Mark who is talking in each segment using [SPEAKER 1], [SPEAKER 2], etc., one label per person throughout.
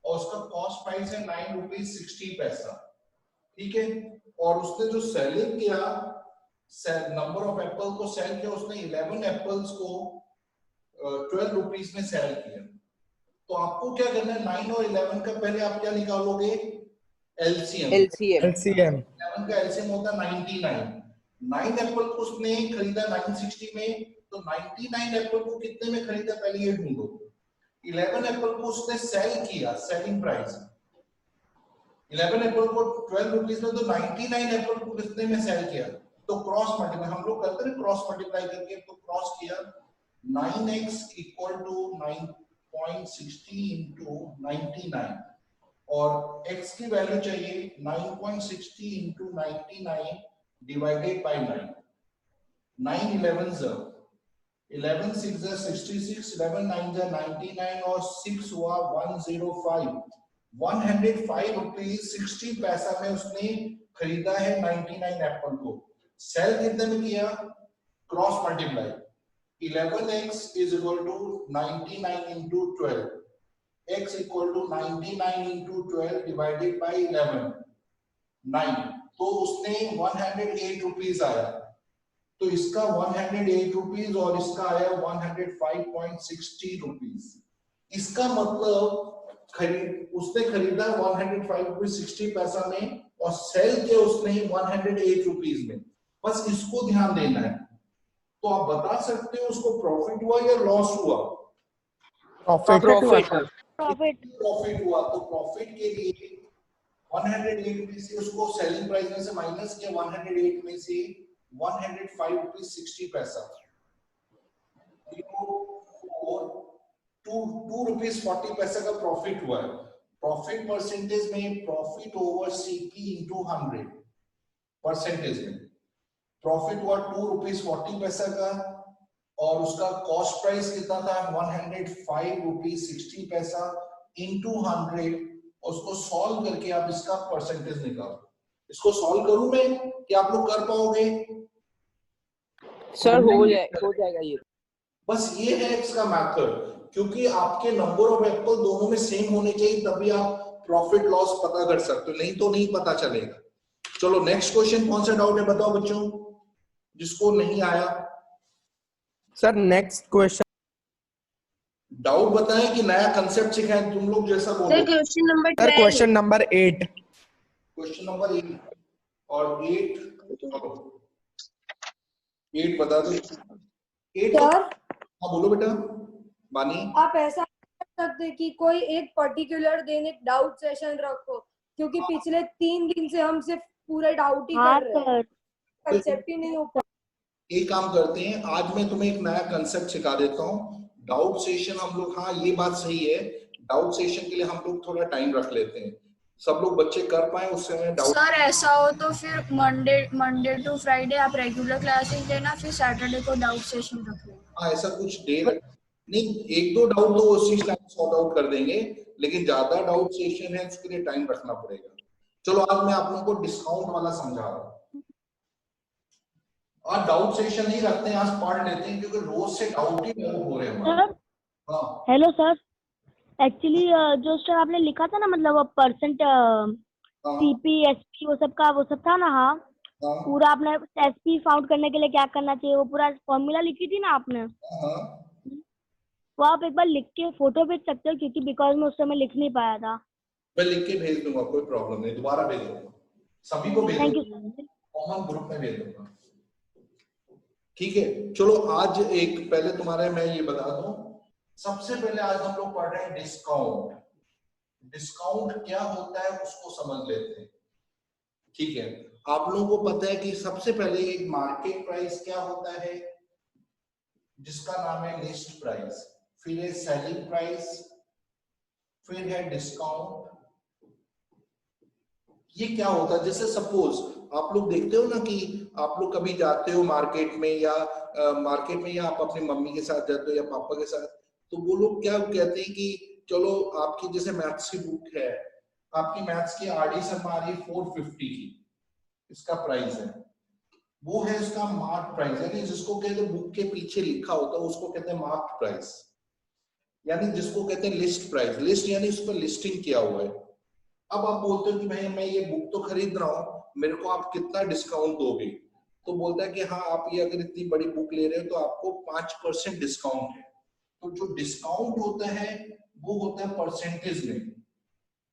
[SPEAKER 1] और उसका cost price है 9 रुपीज 60 पैसा, ठीक है। और उसने जो सेलिंग किया, नंबर ऑफ एप्पल को सेल किया, उसने 11 एप्पल्स को 12 रुपीज में सेल किया। तो आपको क्या करना है, 9 और 11 का पहले आप क्या निकालोगे, एलसीएम। 11 का एलसीएम होता है 99। 9 एप्पल को उसने खरीदा 960 में, तो 99 एप्पल को कितने में खरीदा पहले ये ढूंढो। 11 एप्पल को उसने सेल किया, सेलिंग प्राइस 11 एप्पल को 12 रुपीज में, तो 99 एप्पल को कितने में सेल किया। तो क्रॉस मल्टीप्लाई हम लोग करते हैं, क्रॉस मल्टीप्लाई करके, तो क्रॉस किया 9x इक्वल टू 9.60 इंटू 99, और x की वैल्यू चाहिए 9.60 इंटू 99 डिवाइडेड बाय 9। 9 11 11 6 66, 11 9 99 और 6 हुआ 105। 105 रुपीज 60 पैसा में उसने खरीदा है 99 एप्पल को। सेल कितने में किया, cross multiply 11x is equal to 99 into 12, x equal to 99 into 12 divided by 11, 9। तो उसने 108 रुपीज आया। तो इसका 108 रुपीज और इसका आया 105.60 रुपीज। इसका मतलब उसने खरीदा 105 रुपीज 60 पैसा में और सेल किया उसने 108 रुपीज में। बस इसको ध्यान देना है। तो आप बता सकते हो उसको प्रॉफिट हुआ या लॉस हुआ। प्रॉफिट हुआ। तो प्रॉफिट के लिए 108 रुपीज से उसको सेलिंग प्राइस में से माइनस किया, 108 में से 105 रुपीज 60 पैसा, 2 रुपीज 40 पैसा का प्रॉफिट हुआ है। प्रॉफिट परसेंटेज में profit over CP into 100 percentage में प्रॉफिट हुआ 2 रुपीज 40 पैसा का, और उसका कॉस्ट प्राइस कितना था 105 रुपीज 60 पैसा इंटू 100। उसको सॉल्व करके आप इसका परसेंटेज निकालो। इसको सॉल्व करूं मैं कि आप लोग कर पाओगे?
[SPEAKER 2] सर हो जाएगा ये।
[SPEAKER 1] बस ये है इसका मेथड, क्योंकि आपके नंबर ऑफ एप्पल दोनों में सेम होने चाहिए, तभी आप प्रॉफिट लॉस पता कर सकते हो, नहीं तो नहीं पता चलेगा। चलो नेक्स्ट क्वेश्चन, कौन सा डाउट है बताओ बच्चों जिसको नहीं आया।
[SPEAKER 3] सर नेक्स्ट क्वेश्चन
[SPEAKER 1] डाउट बताएं कि नया कंसेप्ट सिखाएं, तुम लोग जैसा बोलो।
[SPEAKER 3] Sir question number 8।
[SPEAKER 1] Question number 8 और 8 8 बता दो। 8 हाँ बोलो बेटा बानी।
[SPEAKER 4] आप ऐसा कर सकते कि कोई एक पर्टिकुलर दिन एक डाउट सेशन रखो, क्योंकि पिछले 3 दिन से हम सिर्फ पूरे डाउट ही कर रहे हैं, कंसेप्ट ही नहीं हो पा।
[SPEAKER 1] एक काम करते हैं, आज मैं तुम्हें एक नया कंसेप्ट सिखा देता हूँ। डाउट सेशन हम लोग, हाँ ये बात सही है, डाउट सेशन के लिए हम लोग थोड़ा टाइम रख लेते हैं, सब लोग बच्चे कर पाए उस समय डाउट।
[SPEAKER 5] सर ऐसा हो तो फिर मंडे टू फ्राइडे आप रेगुलर क्लासेस लेना, फिर सैटरडे को डाउट सेशन रख लेना।
[SPEAKER 1] हाँ ऐसा कुछ डे नहीं, 1-2 डाउट तो उसी टाइम सॉर्ट आउट कर देंगे, लेकिन ज्यादा डाउट सेशन है उसके लिए टाइम रखना पड़ेगा। चलो आज मैं आप लोगों को डिस्काउंट वाला समझा रहा हूँ। आज डाउट सेशन नहीं रखते हैं, आज पढ़ लेते हैं, क्योंकि रोज से डाउट ही हो रहे हैं। हाँ
[SPEAKER 6] हेलो सर, एक्चुअली जो सर आपने लिखा था ना, मतलब परसेंट सीपी एसपी वो सब था ना। हाँ पूरा आपने एसपी फाउंड करने के लिए क्या करना चाहिए वो पूरा फॉर्मूला लिखी थी ना आपने। वो आप एक बार लिख के फोटो भेज सकते हो, क्योंकि बिकॉज मैं उस समय लिख नहीं पाया था।
[SPEAKER 1] मैं लिख के भेज दूंगा, कोई प्रॉब्लम नहीं, दोबारा भेज दूंगा, सभी को भेज दूंगा, कॉमन ग्रुप में भेज दूंगा, ठीक है। चलो आज एक पहले तुम्हारे मैं ये बता दूं, सबसे पहले आज हम लोग पढ़ रहे हैं डिस्काउंट। डिस्काउंट क्या होता है उसको समझ लेते हैं, ठीक है। आप लोगों को पता है कि सबसे पहले एक मार्केट प्राइस क्या होता है जिसका नाम है लिस्ट प्राइस, फिर है सेलिंग प्राइस, फिर है डिस्काउंट। ये क्या होता है, जैसे सपोज आप लोग देखते हो ना कि आप लोग कभी जाते हो मार्केट में या आप अपनी मम्मी के साथ जाते हो या पापा के साथ, तो वो लोग क्या कहते हैं कि चलो आपकी जैसे मैथ्स की बुक है, आपकी मैथ्स की आरडी सम आ रही है 450 की, इसका प्राइस है। वो है उसका मार्क प्राइस, यानी जिसको कहते हैं बुक के पीछे लिखा होता है उसको कहते हैं मार्क प्राइस, यानी जिसको कहते हैं लिस्ट प्राइस। लिस्ट यानी उस पर लिस्टिंग किया हुआ है। अब आप बोलते हो कि भाई मैं ये बुक तो खरीद रहा हूँ, मेरे को आप कितना डिस्काउंट दोगे? तो बोलता है कि हाँ, आप ये अगर इतनी बड़ी बुक ले रहे हो तो आपको 5% डिस्काउंट है। तो जो डिस्काउंट होता है वो होता है परसेंटेज में,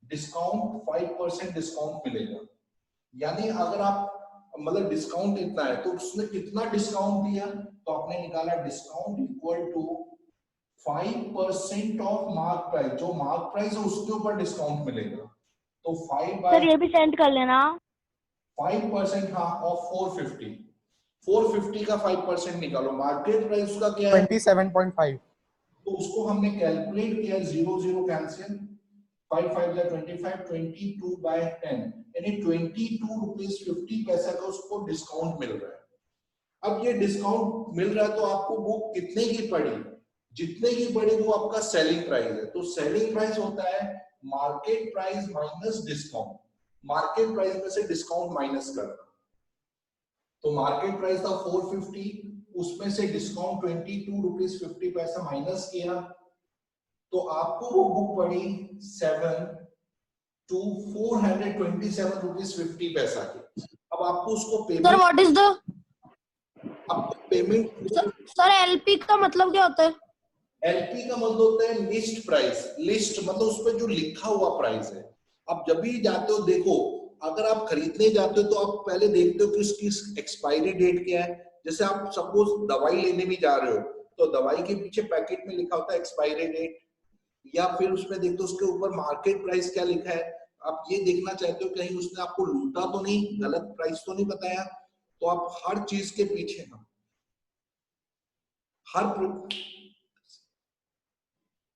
[SPEAKER 1] डिस्काउंट 5% डिस्काउंट मिलेगा। यानी अगर आप मतलब डिस्काउंट इतना है तो उसने कितना डिस्काउंट दिया, तो आपने निकाला discount equal to 5% of mark price, जो मार्क प्राइस है उसके ऊपर डिस्काउंट मिलेगा। तो 5
[SPEAKER 6] सर
[SPEAKER 1] बाय
[SPEAKER 6] ये भी सेंड कर लेना।
[SPEAKER 1] 5%, हाँ, ऑफ 450, 450 का 5% निकालो। मार्केट प्राइस उसका क्या है?
[SPEAKER 3] 27.5।
[SPEAKER 1] तो उसको हमने कैलकुलेट किया, 0 0 कैंसिल, 5 5 जा 25, 22 बाय 10, यानी 22 रुपीज 50 पैसा का उसको डिस्काउंट मिल रहा है। अब ये डिस्काउंट मिल रहा है तो आपको बुक कितने की पड़ी? जितने की पड़ी वो आपका सेलिंग प्राइस है। तो सेलिंग प्राइस होता है market price minus discount, market price में से डिस्काउंट माइनस करना। तो मार्केट प्राइस था 450, उसमें से डिस्काउंट 22 रुपीज 50 पैसा माइनस किया, तो आपको वो बुक पड़ी 427 रुपीज 50 पैसा की। अब आपको उसको
[SPEAKER 2] sir
[SPEAKER 1] payment,
[SPEAKER 2] what is the
[SPEAKER 1] आपको पेमेंट,
[SPEAKER 2] सर एलपी का मतलब क्या होता है?
[SPEAKER 1] एलपी का मतलब होता है लिस्ट प्राइस। लिस्ट मतलब उस पर जो लिखा हुआ प्राइस है। आप जब भी जाते हो, देखो, अगर आप खरीदने जाते हो तो आप पहले देखते हो कि उसकी एक्सपायरी डेट क्या है। जैसे आप सपोज दवाई लेने भी जा रहे हो तो दवाई के पीछे पैकेट में लिखा होता है एक्सपायरी डेट, या फिर उसमें देखते हो उसके ऊपर मार्केट प्राइस क्या लिखा है। आप ये देखना चाहते हो कहीं उसने आपको लूटा तो नहीं, गलत प्राइस तो नहीं बताया। तो आप हर चीज के पीछे ना,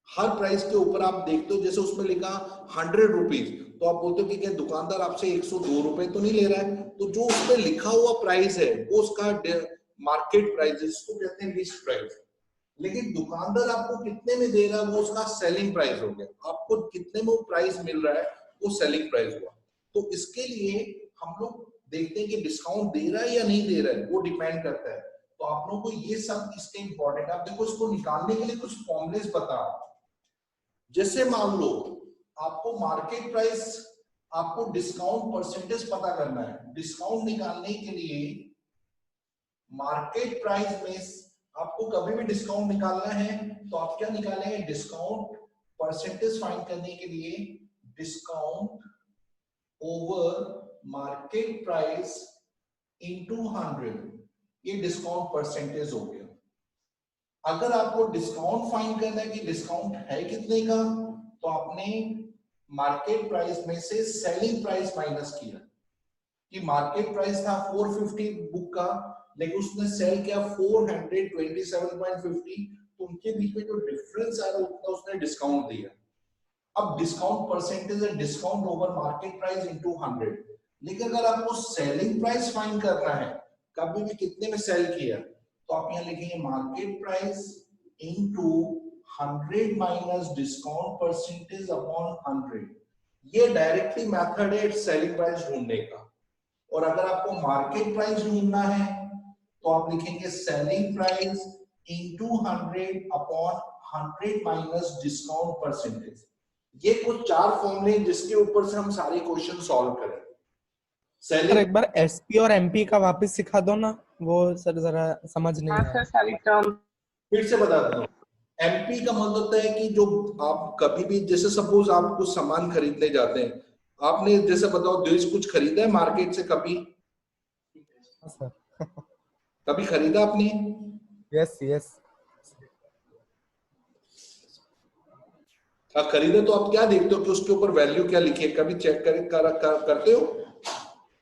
[SPEAKER 1] हर प्राइस के ऊपर आप देखते हो, जैसे उसमें लिखा 100 रुपीज, तो आप बोलते हो कि क्या दुकानदार आपसे 102 रुपए तो नहीं ले रहा है? तो जो उसमें लिखा हुआ प्राइस है वो उसका मार्केट प्राइस है, जिसको कहते हैं लिस्ट प्राइस। लेकिन दुकानदार आपको कितने में दे रहा है वो उसका सेलिंग प्राइस हो गया। आपको कितने में वो प्राइस मिल रहा है वो सेलिंग प्राइस हुआ। तो इसके लिए हम लोग देखते हैं कि डिस्काउंट दे रहा है या नहीं दे रहा है, वो डिपेंड करता है। तो आप लोगों को ये सब इसके इंपॉर्टेंट, आप देखो इसको निकालने के लिए कुछ फॉर्मुलेस बता। जैसे मान लो आपको मार्केट प्राइस, आपको डिस्काउंट परसेंटेज पता करना है। डिस्काउंट निकालने के लिए मार्केट प्राइस में आपको कभी भी डिस्काउंट निकालना है तो आप क्या निकालेंगे? डिस्काउंट परसेंटेज फाइंड करने के लिए discount over market price into 100, ये डिस्काउंट परसेंटेज हो गया। अगर आपको डिस्काउंट फाइंड करना है कि डिस्काउंट है कितने का, तो आपने मार्केट प्राइस में से सेलिंग प्राइस माइनस किया। कि मार्केट प्राइस था 450 बुक का, लेकिन उसने सेल किया 427.50, तो उनके बीच में जो डिफरेंस आ रहा है उतना उसने डिस्काउंट दिया। अब डिस्काउंट परसेंटेज है discount over market price into 100। लेकिन अगर आपको सेलिंग प्राइस फाइंड करना है, कभी भी कितने में सेल किया, तो आप यहाँ लिखेंगे market price into 100 minus discount percentage upon 100। ये डायरेक्टली मेथड है सेलिंग प्राइस ढूंढने का। और अगर आपको मार्केट प्राइस ढूंढना है तो आप लिखेंगे selling price into 100 upon 100 minus discount percentage. ये कुछ 4 फॉर्मूले जिसके ऊपर से हम सारे क्वेश्चन सॉल्व करेंगे।
[SPEAKER 3] सर एक बार एसपी और एमपी का वापस सिखा दो ना, वो सर जरा समझ नहीं आया।
[SPEAKER 1] फिर से बता देता हूँ। एमपी का मतलब होता है कि जो आप कभी भी, जैसे सपोज आप कुछ सामान खरीदने जाते हैं, आपने जैसे बताओ देश कुछ खरीदा है मार्केट से कभी?
[SPEAKER 3] सर
[SPEAKER 1] कभी खरीदा आपने?
[SPEAKER 3] यस यस
[SPEAKER 1] खरीदे तो आप क्या देखते हो कि उसके ऊपर वैल्यू क्या लिखी है? कभी चेक करते हो?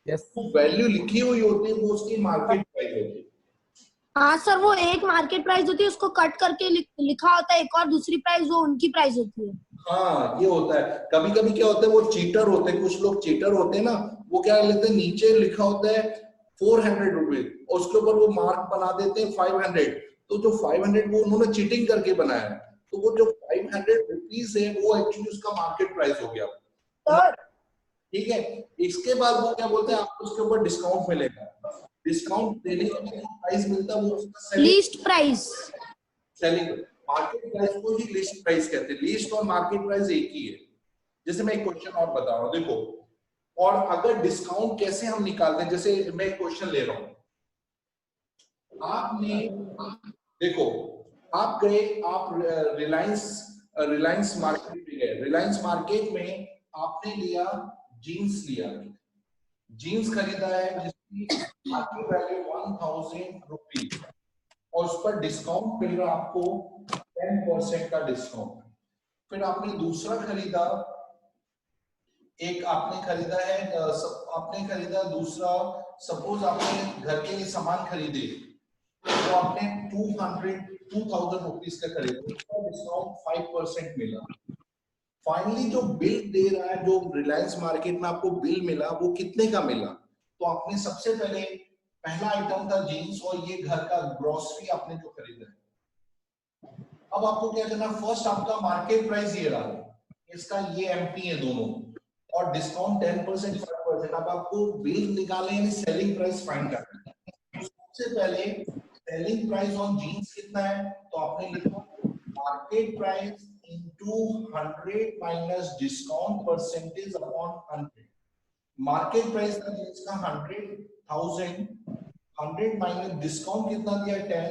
[SPEAKER 3] यस
[SPEAKER 1] वो वैल्यू लिखी हुई होती है, वो उसकी मार्केट प्राइस होती है।
[SPEAKER 2] हाँ सर, वो एक मार्केट प्राइस होती है, उसको कट करके लिखा होता है एक और दूसरी प्राइस, वो उनकी प्राइस होती है।
[SPEAKER 1] हाँ, ये होता है। कभी कभी क्या होता है, वो चीटर होते हैं, कुछ लोग चीटर होते हैं ना, वो क्या लेते हैं, नीचे लिखा होता है 400 रुपीज और उसके ऊपर वो मार्क बना देते हैं 500। तो जो 500 वो उन्होंने चीटिंग करके बनाया है, तो वो जो 500 रुपीज है वो एक्चुअली उसका मार्केट प्राइस हो गया। ठीक है, इसके बाद वो क्या बोलते हैं, आपको उसके ऊपर डिस्काउंट मिलेगा। डिस्काउंट देने के लिए जो प्राइस मिलता है वो उसका
[SPEAKER 2] least price.
[SPEAKER 1] Selling market price को ही लिस्ट प्राइस कहते हैं। लिस्ट और मार्केट प्राइस एक ही है। जैसे मैं एक क्वेश्चन और बता रहा हूँ, देखो, और अगर डिस्काउंट कैसे हम निकालते हैं, जैसे मैं एक क्वेश्चन ले रहा हूँ, आपने देखो, आप गए, आप रिलायंस मार्केट में गए, रिलायंस मार्केट में आपने लिया जीन्स, जीन्स खरीदा है जिसकी मार्केट वैल्यू 1000 रुपीज और उस पर डिस्काउंट मिल रहा आपको 10% का डिस्काउंट। फिर आपने दूसरा खरीदा, एक आपने खरीदा दूसरा, सपोज आपने घर के लिए सामान खरीदे तो आपने 2000 रुपीज का खरीदा, उसका डिस्काउंट 5% मिला। फाइनली जो बिल दे रहा है, जो रिलायंस मार्केट में आपको बिल मिला, वो कितने का मिला? तो आपने सबसे पहले पहला आइटम था जीन्स और ये घर का ग्रोसरी आपने जो खरीदा है। अब आपको क्या करना, फर्स्ट आपका मार्केट प्राइस ये रहा, इसका ये एमपी है दोनों, और डिस्काउंट 10% 5%। अब आपको बिल निकालना यानी सेलिंग प्राइस फाइंड करना है। सबसे पहले सेलिंग प्राइस ऑन जीन्स कितना है, तो आपने लिखा market price into 100 minus discount percentage upon 100। Market price था जींस का 100,000, 100 माइनस डिस्काउंट कितना दिया 10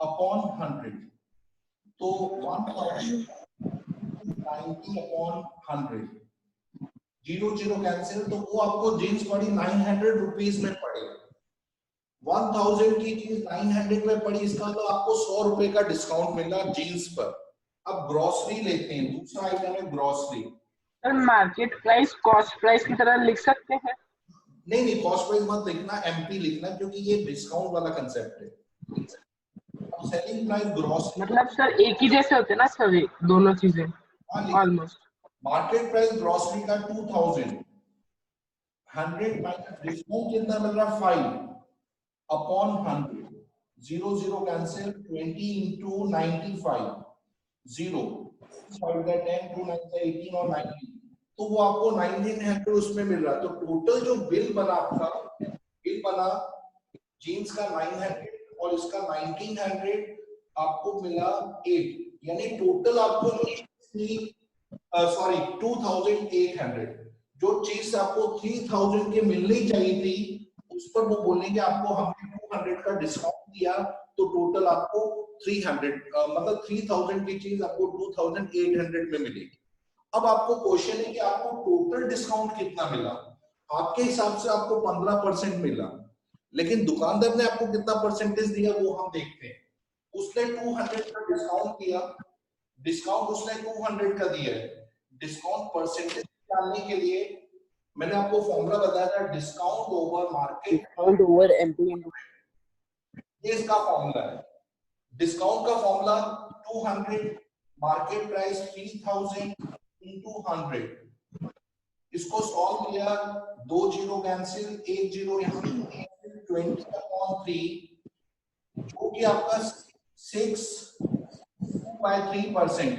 [SPEAKER 1] अपॉन 100, तो 1090 अपॉन 100, 0 कैंसिल, तो वो आपको जींस पड़ी 900 रुपीज में पड़े। 1000 की चीज 900 में पड़ी, इसका तो आपको 100 रुपए का डिस्काउंट मिला जीन्स पर। अब ग्रोसरी लेते हैं, दूसरा आइटम है grocery.
[SPEAKER 7] Sir market price cost price की तरह लिख सकते हैं?
[SPEAKER 1] नहीं, कॉस्ट प्राइस मत लिखना, एमपी लिखना, क्योंकि ये डिस्काउंट वाला कंसेप्ट है। अब सेलिंग प्राइस ग्रोसरी
[SPEAKER 7] मतलब सर एक ही जैसे होते हैं ना सभी दोनों चीजें ऑलमोस्ट।
[SPEAKER 1] मार्केट प्राइस ग्रोसरी का 2000, 100 माइनस डिस्काउंट कितना मिल रहा 5 अपॉन 100, 0 कैंसिल, 20 into 95, 0 5 का 10, 2 9 का 18 और 19, तो वो आपको 1900 उसमें मिल रहा है। तो टोटल जो बिल बना आपका, बिल बना जीन्स का 900 और इसका 1900, आपको मिला 8, यानी टोटल आपको जो 2800, जो चीज आपको 3000 के मिलनी चाहिए थी, उस पर वो बोलेंगे आपको हमने 200 का डिस्काउंट दिया, तो टोटल आपको 300, मतलब 3000 की चीज आपको 2800 में मिलेगी। अब आपको क्वेश्चन है कि आपको टोटल डिस्काउंट कितना मिला। आपके हिसाब से आपको 15% मिला, लेकिन दुकानदार ने आपको कितना परसेंटेज दिया वो हम देखते हैं। उसने 200 का डिस्काउंट दिया, डिस्काउंट उसने 200 का दिया है। डिस्काउंट परसेंटेज निकालने के लिए मैंने आपको फॉर्मूला बताया था, discount over market,
[SPEAKER 7] discount over MP,
[SPEAKER 1] ये इसका फॉर्मूला है। डिस्काउंट का फॉर्मूला 200, मार्केट प्राइस 3000 into 100, इसको सॉल्व किया, 2 0 कैंसिल, 1 0 यहाँ 20/3, जो कि आपका 6/3%।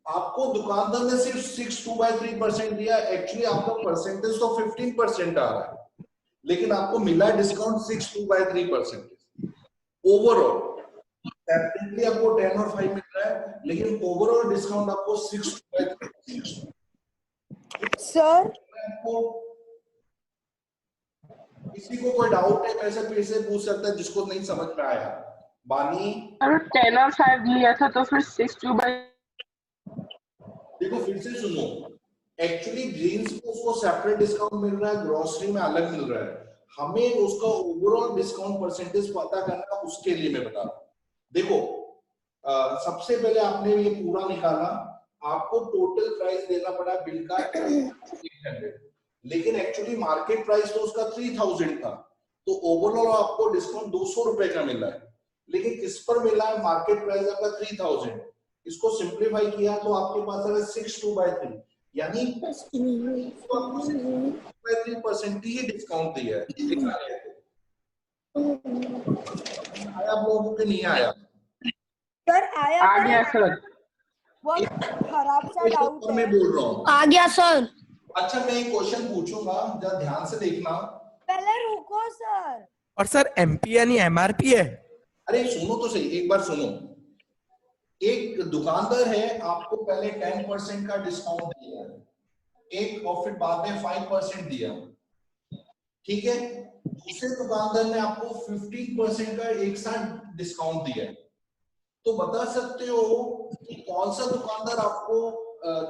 [SPEAKER 1] आपको दुकानदार ने सिर्फ 6/3% दिया, एक्चुअली आपका परसेंटेज तो 15% आ रहा है, लेकिन आपको मिला डिस्काउंट 6/3%। ओवरऑल सेपरेटली आपको 10 और 5 मिल रहा है, लेकिन ओवरऑल डिस्काउंट आपको 6/3%।
[SPEAKER 4] सर
[SPEAKER 1] आपको किसी को कोई डाउट है वैसे फिर से पूछ सकता है, जिसको नहीं समझ में आया। बानी,
[SPEAKER 7] अगर 10 और 5 लिया था तो फिर 6/2
[SPEAKER 1] देखो फिर से सुनो, एक्चुअली जीन्स में उसको सेपरेट डिस्काउंट मिल रहा है, ग्रोसरी में अलग मिल रहा है। हमें उसका ओवरऑल डिस्काउंट परसेंटेज पता करना, उसके लिए मैं बता रहा हूँ। देखो सबसे पहले आपने ये पूरा निकाला, आपको टोटल प्राइस देना पड़ा बिल का 800, लेकिन एक्चुअली मार्केट प्राइस तो उसका 3000 था, तो ओवरऑल आपको डिस्काउंट 200 रुपए का मिला है, लेकिन किस पर मिला है, मार्केट प्राइस आपका 3000। इसको सिंप्लीफाई किया तो आपके पास है 6/2, यानी 6/3% ही डिस्काउंट दिया है। आया आप लोगों को नहीं आया?
[SPEAKER 4] सर आया
[SPEAKER 7] आ गया सर।
[SPEAKER 4] बहुत खराब सा डाउट
[SPEAKER 1] मैं
[SPEAKER 4] है।
[SPEAKER 1] बोल रहा हूँ
[SPEAKER 2] आ गया सर।
[SPEAKER 1] अच्छा, मैं एक क्वेश्चन पूछूंगा, जरा ध्यान से देखना।
[SPEAKER 4] पहले रुको सर,
[SPEAKER 3] और सर एमपी यानी एमआरपी है?
[SPEAKER 1] अरे सुनो तो सही, एक बार सुनो। एक दुकानदार है, आपको पहले 10% का डिस्काउंट दिया है, एक और फिर बाद में 5% दिया, ठीक है। दूसरे दुकानदार ने आपको 15% का एक साथ डिस्काउंट दिया है। तो बता सकते हो कि कौन सा दुकानदार आपको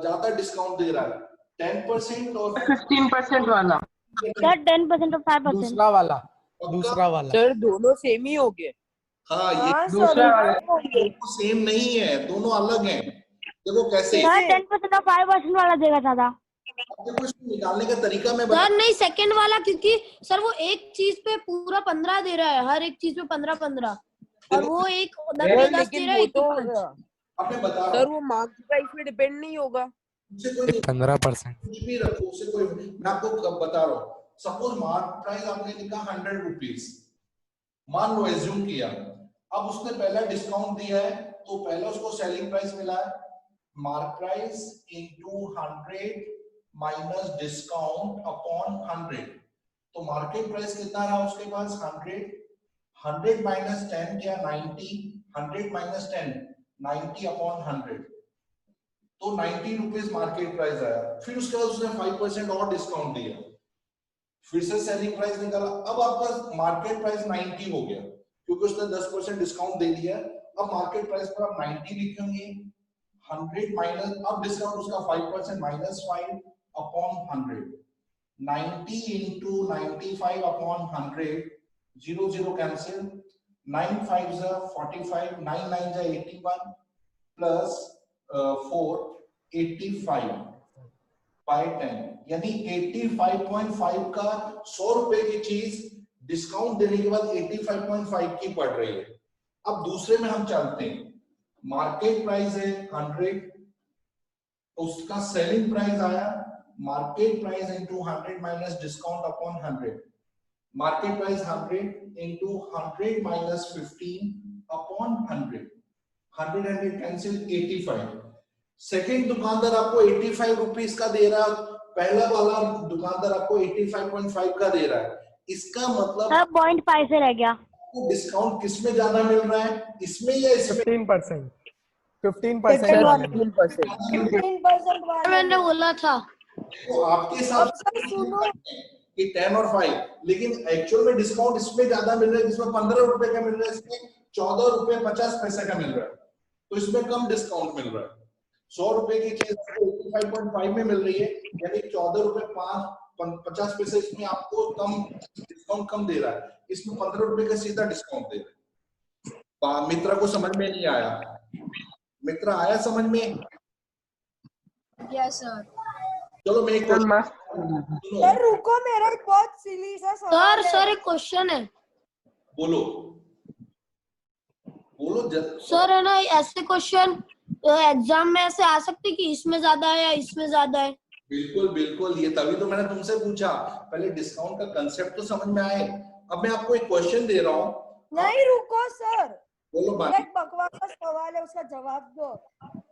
[SPEAKER 1] ज्यादा डिस्काउंट दे रहा है, 10% और
[SPEAKER 7] 15% वाला?
[SPEAKER 6] सर 10% और 5%।
[SPEAKER 3] दूसरा वाला, दूसरा वाला।
[SPEAKER 8] सर दोनों सेम ही हो गए।
[SPEAKER 1] हाँ, ये
[SPEAKER 4] हाँ
[SPEAKER 7] दूसरा वाला
[SPEAKER 1] सेम नहीं है, दोनों अलग हैं। देखो कैसे,
[SPEAKER 6] सर 10% और 5% वाला देगा ज्यादा।
[SPEAKER 1] देखो इसको निकालने का तरीका मैं
[SPEAKER 2] सर नहीं, सेकंड वाला, क्योंकि सर वो एक चीज पे पूरा 15 दे रहा है, हर एक चीज पे 15-15, और वो एक 10 पे 10 दे
[SPEAKER 8] लेकिन
[SPEAKER 2] रहा है,
[SPEAKER 8] वो
[SPEAKER 2] एक पे
[SPEAKER 8] तो
[SPEAKER 2] 5।
[SPEAKER 1] अब मैं बता रहा
[SPEAKER 8] सर
[SPEAKER 1] हूँ,
[SPEAKER 8] वो मार्केट प्राइस पे डिपेंड नहीं होगा।
[SPEAKER 1] उसे कोई
[SPEAKER 3] 15%।
[SPEAKER 1] कुछ भी रखो, उसे कोई, मैं आपको कब बता रहा हूँ। सपोज मार्क प्राइस आपने लिखा 100 रुपीज, मान लो एज्यूम किया, अब उसने पहला डिस्काउंट दिया है तो पहला उसको सेलिंग प्राइस मिला है, mark price into 100 minus discount upon 100, तो मार्केट प्राइस कितना रहा उसके पास 100, 100 माइनस 10 क्या 90, 100 माइनस 10 90 अपॉन 100, तो 90 रुपीज मार्केट प्राइस आया। फिर उसके बाद उसने 5% और डिस्काउंट दिया, फिर से सेलिंग प्राइस निकाला, अब आपका मार्केट प्राइस 90 हो गया क्योंकि उसने 10% डिस्काउंट दे दिया। अब मार्केट प्राइस पर आप 90 लिखेंगे, 100 माइनस, अब डिस्काउंट उसका 5% minus 5 upon 100, 90 into 95 upon 100, 0 0 cancel, 9 5 जा 45, 9 9 जा 81 प्लस 4 85 बाय 10, यानी 85.5 का 100 रुपए की चीज डिस्काउंट देने के बाद 85.5 की पड़ रही है। अब दूसरे में हम चलते हैं, मार्केट प्राइस है 100, उसका सेलिंग प्राइस आया market price into 100 minus discount upon 100, market price 100 into 100 minus 15 upon 100, 100 cancel 85। Second दुकानदार आपको 85 रुपीस का दे रहा है, पहला वाला दुकानदार आपको 85.5 का दे रहा है। इसका मतलब
[SPEAKER 6] 0.5 से रह गया।
[SPEAKER 1] आपको डिस्काउंट किसमें ज्यादा मिल रहा है, इसमें या इसमें?
[SPEAKER 3] 15%।
[SPEAKER 8] 15%।
[SPEAKER 4] 15% वाले
[SPEAKER 2] मैंने बोला था।
[SPEAKER 1] तो आपके हिसाब
[SPEAKER 4] अब सर सुनो,
[SPEAKER 1] कि 10 और 5, लेकिन एक्चुअल में डिस्काउंट इसमें ज्यादा मिल रहा है, जिसमें 15 रुपए का मिल रहा है, इसमें 14 रुपए 50 पैसे का मिल रहा है, तो इसमें कम डिस्काउंट मिल रहा है। 100 रुपए की चीज 85.5 में मिल रही है, यानी 14 रुपए 50 पैसे इसमें आपको कम डिस्काउंट कम दे रहा है, इसमें 15 रुपए का सीधा डिस्काउंट दे रहा है। मित्रा को समझ में नहीं आया? मित्रा आया समझ में?
[SPEAKER 5] Yes sir.
[SPEAKER 1] चलो मैं एक
[SPEAKER 4] सर रुको, मेरा एक बहुत सिली सा सवाल है।
[SPEAKER 2] सर एक क्वेश्चन है।
[SPEAKER 1] बोलो बोलो
[SPEAKER 2] सर है ना, ऐसे क्वेश्चन एग्जाम में ऐसे आ सकते कि इसमें ज्यादा है या इसमें ज्यादा है?
[SPEAKER 1] बिल्कुल बिल्कुल, ये तभी तो मैंने तुमसे पूछा, पहले डिस्काउंट का कंसेप्ट तो समझ में आए। अब मैं आपको एक क्वेश्चन दे रहा हूँ।
[SPEAKER 4] नहीं रुको सर,
[SPEAKER 1] बोलो
[SPEAKER 4] मेरा एक बकवास का सवाल है, उसका जवाब दो।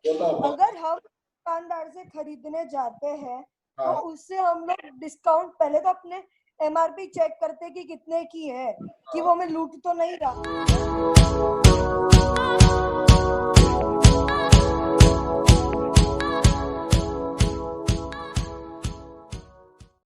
[SPEAKER 1] बताओ।
[SPEAKER 4] अगर हम दुकानदार से खरीदने जाते हैं
[SPEAKER 1] हाँ।
[SPEAKER 4] तो उससे हम लोग डिस्काउंट पहले तो अपने एमआरपी चेक करते कि कितने की है, कि वो हमें लूट तो नहीं रहा।